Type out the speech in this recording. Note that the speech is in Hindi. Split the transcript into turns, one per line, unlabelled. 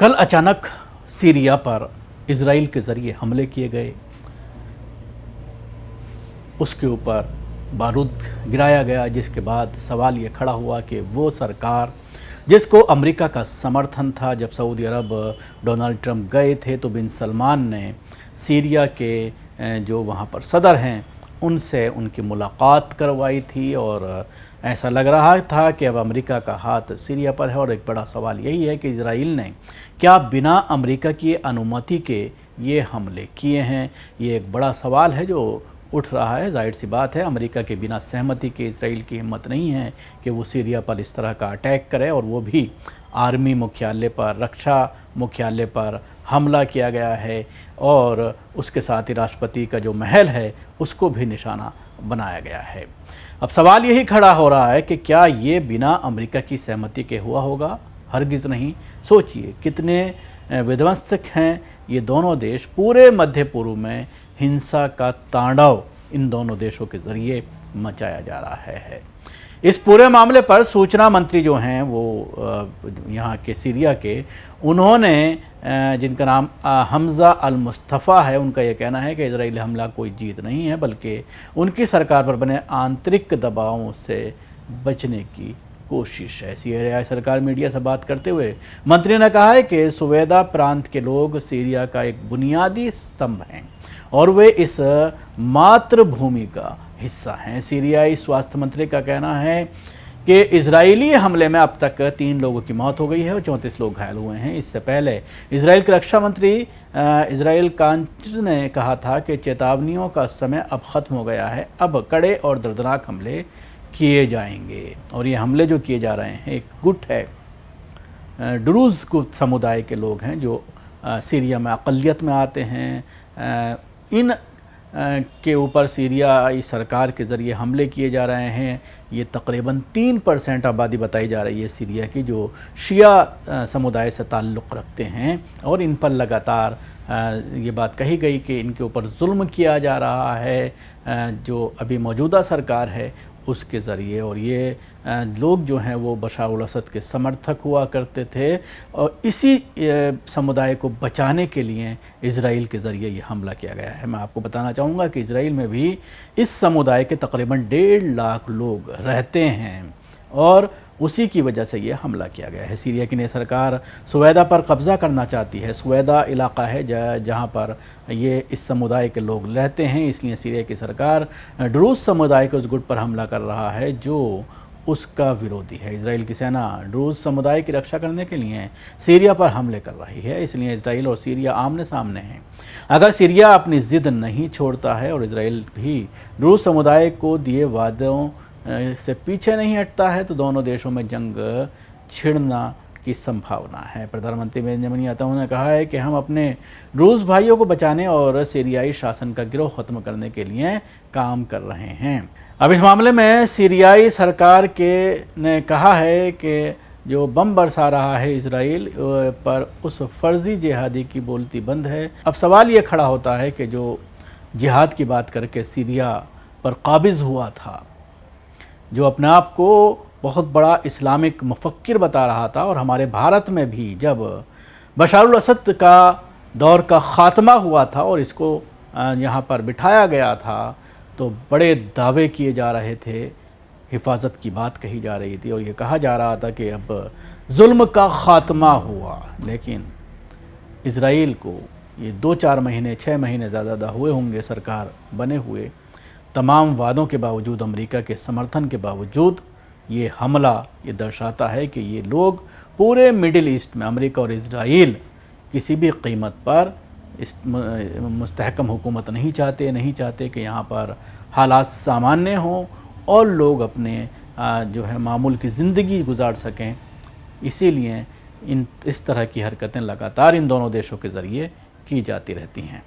कल अचानक सीरिया पर इजराइल के ज़रिए हमले किए गए, उसके ऊपर बारूद गिराया गया, जिसके बाद सवाल ये खड़ा हुआ कि वो सरकार जिसको अमेरिका का समर्थन था, जब सऊदी अरब डोनाल्ड ट्रंप गए थे तो बिन सलमान ने सीरिया के जो वहाँ पर सदर हैं उनसे उनकी मुलाकात करवाई थी और ऐसा लग रहा था कि अब अमेरिका का हाथ सीरिया पर है। और एक बड़ा सवाल यही है कि इजराइल ने क्या बिना अमेरिका की अनुमति के ये हमले किए हैं। ये एक बड़ा सवाल है जो उठ रहा है। जाहिर सी बात है, अमेरिका के बिना सहमति के इजराइल की हिम्मत नहीं है कि वो सीरिया पर इस तरह का अटैक करे, और वो भी आर्मी मुख्यालय पर, रक्षा मुख्यालय पर हमला किया गया है और उसके साथ ही राष्ट्रपति का जो महल है उसको भी निशाना बनाया गया है। अब सवाल यही खड़ा हो रहा है कि क्या ये बिना अमेरिका की सहमति के हुआ होगा? हरगिज़ नहीं। सोचिए कितने विध्वंसक हैं ये दोनों देश। पूरे मध्य पूर्व में हिंसा का तांडव इन दोनों देशों के ज़रिए मचाया जा रहा है। इस पूरे मामले पर सूचना मंत्री जो हैं वो यहाँ के सीरिया के, उन्होंने जिनका नाम हमज़ा अल मुस्तफ़ा है, उनका ये कहना है कि इजराइली हमला कोई जीत नहीं है बल्कि उनकी सरकार पर बने आंतरिक दबावों से बचने की कोशिश है। सीरियाई सरकार मीडिया से बात करते हुए मंत्री ने कहा है कि सुवेदा प्रांत के लोग सीरिया का एक बुनियादी स्तंभ हैं और वे इस मातृभूमि का हिस्सा हैं। सीरियाई स्वास्थ्य मंत्री का कहना है कि इजरायली हमले में अब तक 3 लोगों की मौत हो गई है और 34 लोग घायल हुए हैं। इससे पहले इजराइल के रक्षा मंत्री इजराइल कांच ने कहा था कि चेतावनियों का समय अब ख़त्म हो गया है, अब कड़े और दर्दनाक हमले किए जाएंगे। और ये हमले जो किए जा रहे हैं, एक गुट है, ड्रूज़ समुदाय के लोग हैं जो सीरिया में अक़लियत में आते हैं। इन के ऊपर सीरियाई सरकार के ज़रिए हमले किए जा रहे हैं। ये तकरीबन 3% आबादी बताई जा रही है सीरिया की, जो शिया समुदाय से ताल्लुक़ रखते हैं और इन पर लगातार ये बात कही गई कि इनके ऊपर जुल्म किया जा रहा है जो अभी मौजूदा सरकार है उसके ज़रिए। और ये लोग जो हैं वो बशार अल असद के समर्थक हुआ करते थे और इसी समुदाय को बचाने के लिए इजराइल के ज़रिए ये हमला किया गया है। मैं आपको बताना चाहूँगा कि इजराइल में भी इस समुदाय के तकरीबन 1.5 लाख लोग रहते हैं और उसी की वजह से ये हमला किया गया है। सीरिया की नई सरकार सुवेदा पर कब्ज़ा करना चाहती है। सुवेदा इलाका है जहाँ पर ये इस समुदाय के लोग रहते हैं, इसलिए सीरिया की सरकार ड्रूज़ समुदाय के उस गुट पर हमला कर रहा है जो उसका विरोधी है। इजराइल की सेना ड्रूज़ समुदाय की रक्षा करने के लिए सीरिया पर हमले कर रही है, इसलिए इजराइल और सीरिया आमने सामने हैं। अगर सीरिया अपनी ज़िद नहीं छोड़ता है और इजराइल भी ड्रूज़ समुदाय को दिए वादों से पीछे नहीं हटता है तो दोनों देशों में जंग छिड़ना की संभावना है। प्रधानमंत्री बेंजामिन नेतन्याहू ने कहा है कि हम अपने ड्रूज़ भाइयों को बचाने और सीरियाई शासन का गिरोह ख़त्म करने के लिए काम कर रहे हैं। अब इस मामले में सीरियाई सरकार के ने कहा है कि जो बम बरसा रहा है इजराइल पर, उस फर्जी जिहादी की बोलती बंद है। अब सवाल ये खड़ा होता है कि जो जिहाद की बात करके सीरिया पर काबिज़ हुआ था, जो अपने आप को बहुत बड़ा इस्लामिक मुफक्किर बता रहा था, और हमारे भारत में भी जब बशार अल असद का दौर का ख़ात्मा हुआ था और इसको यहाँ पर बिठाया गया था तो बड़े दावे किए जा रहे थे, हिफाजत की बात कही जा रही थी और ये कहा जा रहा था कि अब जुल्म का ख़ात्मा हुआ। लेकिन इजराइल को ये 2-4 महीने 6 महीने ज़्यादा हुए होंगे सरकार बने हुए, तमाम वादों के बावजूद, अमेरिका के समर्थन के बावजूद ये हमला ये दर्शाता है कि ये लोग पूरे मिडिल ईस्ट में अमेरिका और इजराइल किसी भी कीमत पर इस मुस्तहकम हुकूमत नहीं चाहते कि यहाँ पर हालात सामान्य हों और लोग अपने जो है मामूल की ज़िंदगी गुजार सकें। इसीलिए इस तरह की हरकतें लगातार इन दोनों देशों के ज़रिए की जाती रहती हैं।